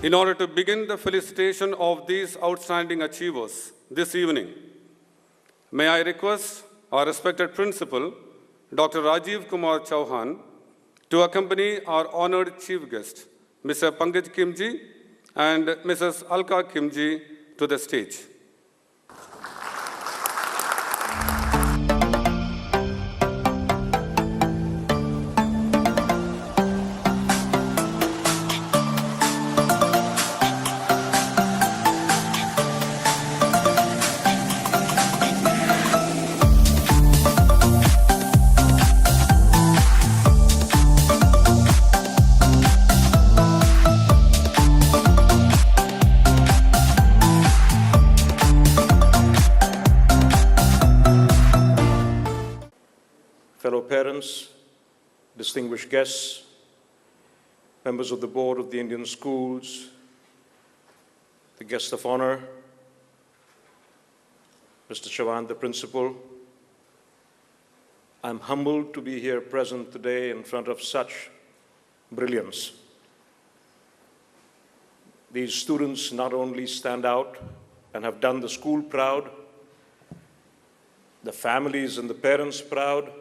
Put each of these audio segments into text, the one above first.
In order to begin the felicitation of these outstanding achievers this evening, may I request our respected principal, Dr. Rajiv Kumar Chauhan, to accompany our honored chief guest, Mr. Pankaj Khimji and Mrs. Alina Khimji, to the stage. Fellow parents, distinguished guests, members of the board of the Indian schools, the guest of honor, Mr. Chauhan, the principal, I'm humbled to be here present today in front of such brilliance. These students not only stand out and have done the school proud, the families and the parents proud,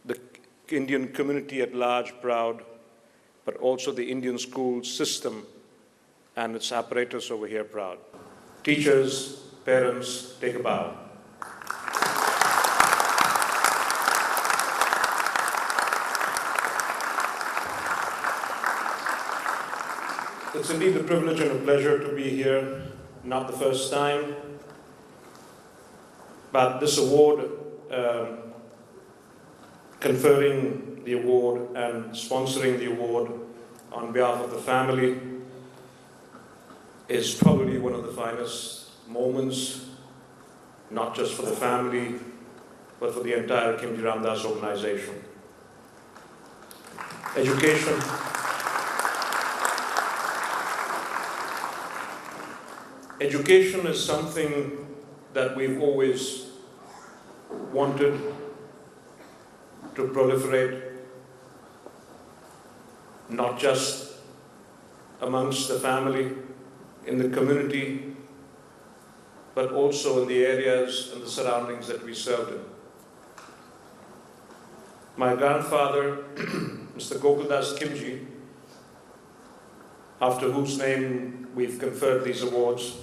the Indian community at large proud, but also the Indian school system and its apparatus over here proud. Teachers, parents, take a bow. It's indeed a privilege and a pleasure to be here, not the first time, but this award, conferring the award and sponsoring the award on behalf of the family is probably one of the finest moments, not just for the family, but for the entire Khimji Ramdas organization. Education is something that we've always wanted to proliferate, not just amongst the family, in the community, but also in the areas and the surroundings that we served in. My grandfather, Mr. Gokuldas Khimji, after whose name we've conferred these awards,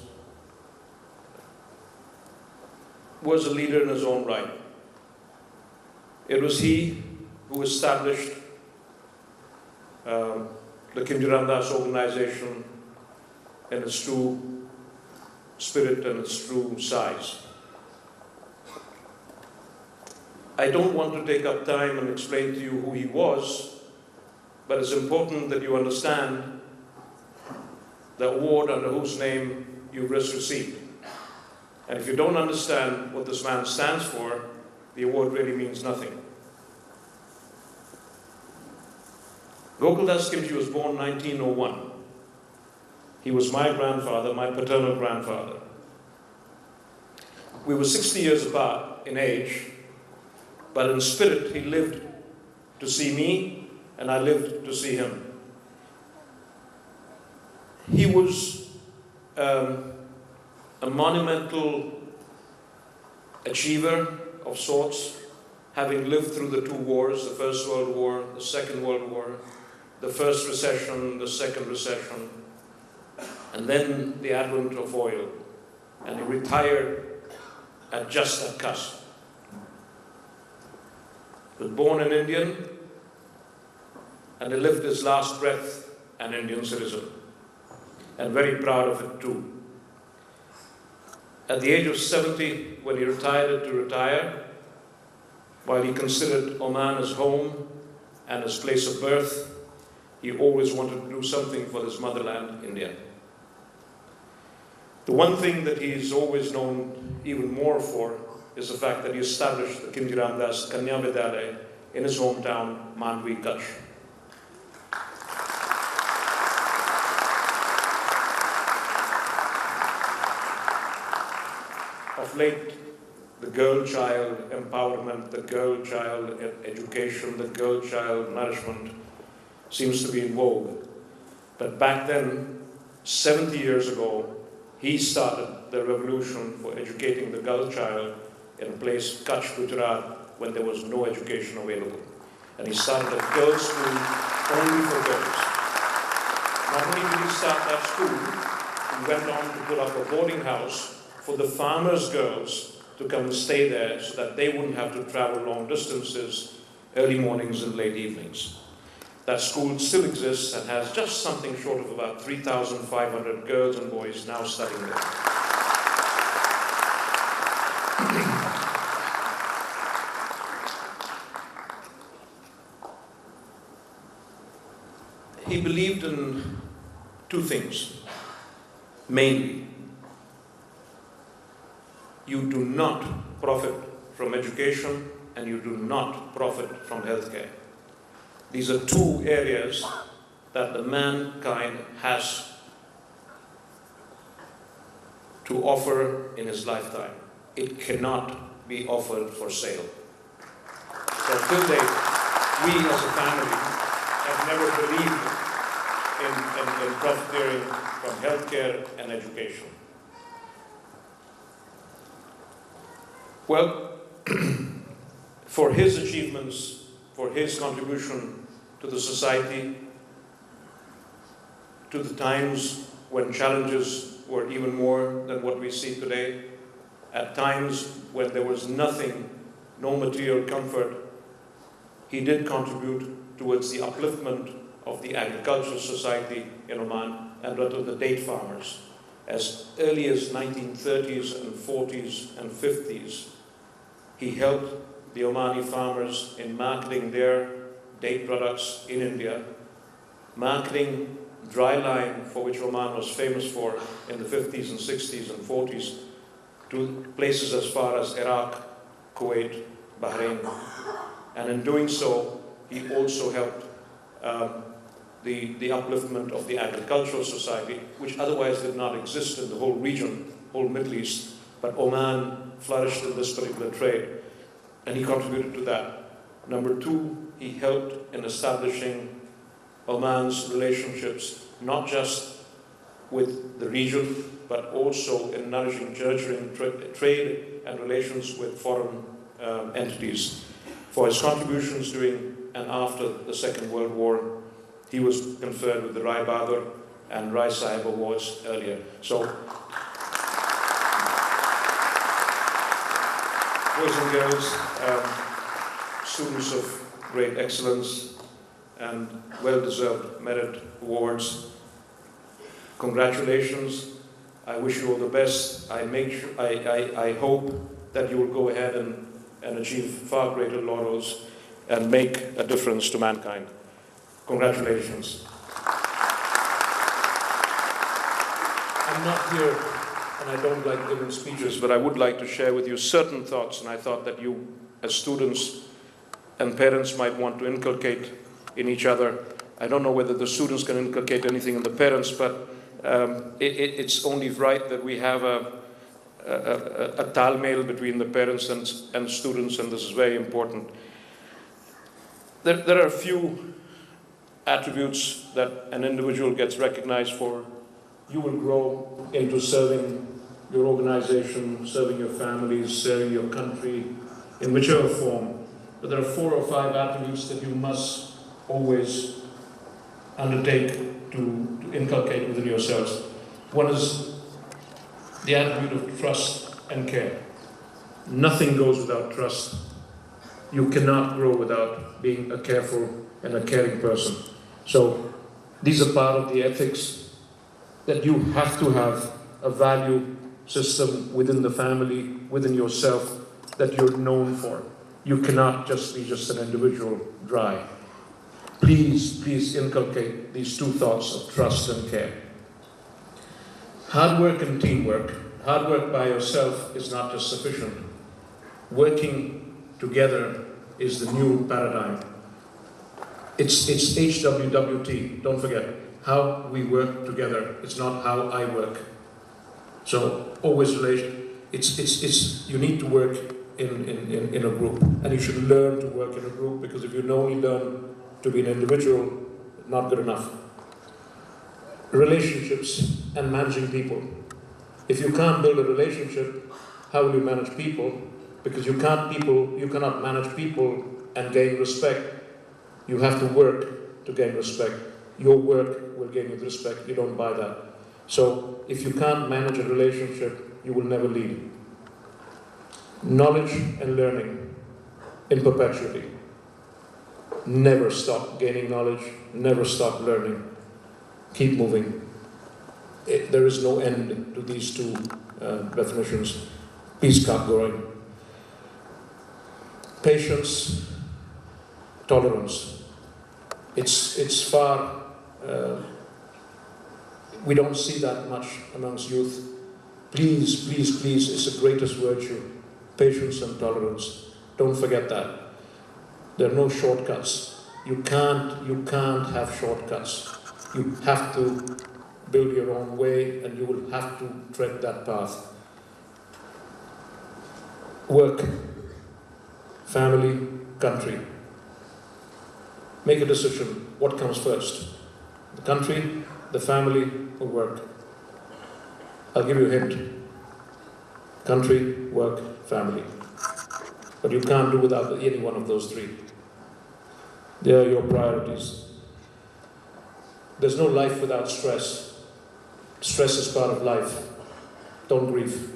was a leader in his own right. It was he who established the Khimji Ramdas organization in its true spirit and its true size. I don't want to take up time and explain to you who he was, but it's important that you understand the award under whose name you've just received. And if you don't understand what this man stands for, the award really means nothing. Gokuldas Khimji was born 1901. He was my grandfather, my paternal grandfather. We were 60 years apart in age, but in spirit he lived to see me and I lived to see him. He was a monumental achiever of sorts, having lived through the two wars, the First World War, the Second World War, the first recession, the second recession, and then the advent of oil. And he retired at just that cusp. He was born an Indian, and he lived his last breath an Indian citizen, and very proud of it too. At the age of 70, when he retired to retire, while he considered Oman his home and his place of birth, he always wanted to do something for his motherland, India. The one thing that he's always known even more for is the fact that he established the Khimji Ramdas Kanya Vidyalaya in his hometown, Mandvi, Kutch. Of late, the girl-child empowerment, the girl-child education, the girl-child nourishment seems to be in vogue. But back then, 70 years ago, he started the revolution for educating the girl child in a place, Kutch, Gujarat, when there was no education available. And he started a girls' school only for girls. Not only did he start that school, he went on to put up a boarding house for the farmers' girls to come and stay there so that they wouldn't have to travel long distances, early mornings and late evenings. That school still exists and has just something short of about 3,500 girls and boys now studying there. He believed in two things, mainly. You do not profit from education and you do not profit from healthcare. These are two areas that the mankind has to offer in his lifetime. It cannot be offered for sale. So till date, we as a family have never believed in profiteering from healthcare and education. Well, for his achievements, for his contribution to the society, to the times when challenges were even more than what we see today, at times when there was nothing, no material comfort, he did contribute towards the upliftment of the agricultural society in Oman and of the date farmers. As early as 1930s and 40s and 50s, he helped the Omani farmers in marketing their date products in India, marketing dry line, for which Oman was famous for in the 50s and 60s and 40s, to places as far as Iraq, Kuwait, Bahrain. And in doing so, he also helped the upliftment of the agricultural society, which otherwise did not exist in the whole region, whole Middle East, but Oman flourished in this particular trade, and he contributed to that. Number two, he helped in establishing Oman's relationships, not just with the region, but also in nourishing, nurturing trade and relations with foreign entities. For his contributions during and after the Second World War, he was conferred with the Rai Bahadur and Rai Sahib awards earlier. So, boys and girls, students of great excellence and well-deserved merit awards, congratulations. I wish you all the best. I hope that you will go ahead and achieve far greater laurels and make a difference to mankind. Congratulations. I'm not here, and I don't like giving speeches, but I would like to share with you certain thoughts, and I thought that you, as students and parents, might want to inculcate in each other. I don't know whether the students can inculcate anything in the parents, but it's only right that we have a talmail between the parents and students, and this is very important. There are a few attributes that an individual gets recognized for. You will grow into serving your organization, serving your families, serving your country, in whichever form. But there are 4 or 5 attributes that you must always undertake to inculcate within yourselves. One is the attribute of trust and care. Nothing goes without trust. You cannot grow without being a careful and a caring person. So these are part of the ethics that you have to have a value system within the family, within yourself, that you're known for. You cannot just be just an individual dry. Please inculcate these 2 thoughts of trust and care. Hard work and teamwork. Hard work by yourself is not just sufficient. Working together is the new paradigm. It's HWWT, don't forget. How we work together. It's not how I work. So always relation. You need to work in a group, and you should learn to work in a group, because if you only learn to be an individual, not good enough. relationships and managing people. If you can't build a relationship, how will you manage people? Because you cannot manage people and gain respect. You have to work to gain respect. Your work will gain you respect. You don't buy that. So if you can't manage a relationship, you will never lead. Knowledge and learning in perpetuity. Never stop gaining knowledge, never stop learning. Keep moving. There is no end to these two definitions. Please keep going. Patience, tolerance. It's far, we don't see that much amongst youth. Please, please, please, it's the greatest virtue. Patience and tolerance. Don't forget that. There are no shortcuts. You can't have shortcuts. You have to build your own way, and you will have to tread that path. Work, family, country. Make a decision. What comes first? The country, the family, or work? I'll give you a hint. Country, work, family. But you can't do without any one of those three. They are your priorities. There's no life without stress. Stress is part of life. Don't grieve.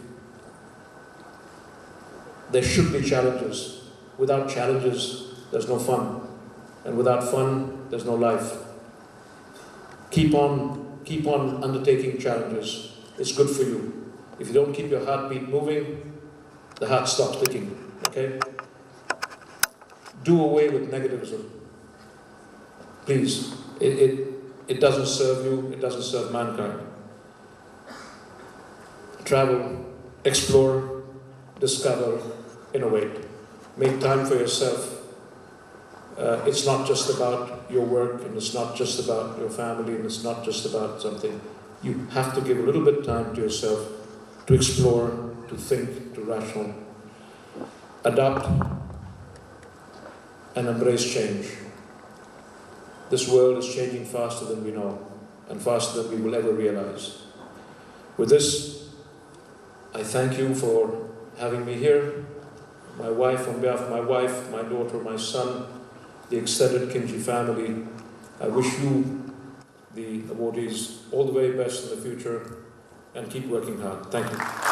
There should be challenges. Without challenges, there's no fun. And without fun, there's no life. Keep on undertaking challenges. It's good for you. If you don't keep your heartbeat moving, the heart stops ticking. Okay? Do away with negativism. Please. It doesn't serve you. It doesn't serve mankind. Travel, explore, discover, innovate. Make time for yourself. It's not just about your work, and it's not just about your family, and it's not just about something. You have to give a little bit of time to yourself to explore, to think, to rational. Adapt and embrace change. This world is changing faster than we know, and faster than we will ever realize. With this, I thank you for having me here. My wife, on behalf of my wife, my daughter, my son, the extended Khimji family, I wish you, the awardees, all the very best in the future, and keep working hard. Thank you.